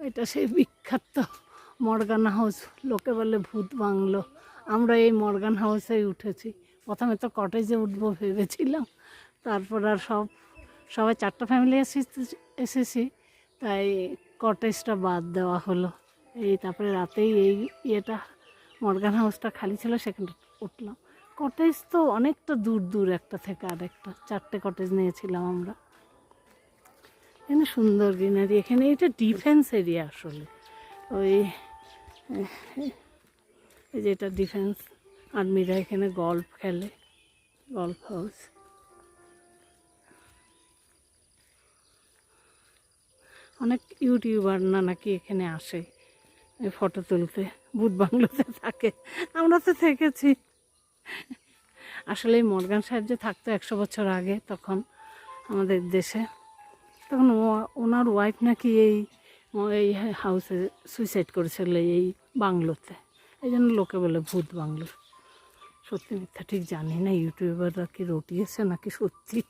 এটা সেই বিখ্যাত মর্গান হাউস, লোকে বলে ভূত বাংলো। আমরা এই মর্গান হাউসেই উঠেছি। প্রথমে তো কটেজে উঠবো ভেবেছিলাম, তারপর আর সবাই 4টা ফ্যামিলি এসেছি, তাই কটেজটা বাদ দেওয়া হলো। তারপরে রাতেই ইয়েটা মর্গান হাউসটা খালি ছিল, সেখানে উঠলাম। কটেজ তো অনেকটা দূর দূর একটা থেকে আরেকটা, 4টে কটেজ নিয়েছিলাম আমরা। এখানে সুন্দর গ্রিনারি, এখানে এটা ডিফেন্স এরিয়া আসলে। এই যে এটা ডিফেন্স, আর্মিরা এখানে গল্ফ খেলে, গল্ফ হাউস। অনেক ইউটিউবার নাকি এখানে আসে ফটো তুলতে, ভূত বাংলোতে থাকে। আমরা তো থেকেছি। আসলে এই মর্গান সাহেব যে থাকতো 100 বছর আগে, তখন আমাদের দেশে, তখন ওনার ওয়াইফ নাকি এই হাউসে সুইসাইড করেছিল, এই বাংলোতে। এই জন্য লোকে বলে ভূত বাংলো। সত্যি মিথ্যা ঠিক জানি না, ইউটিউবাররা কি রটিয়েছে নাকি সত্যি।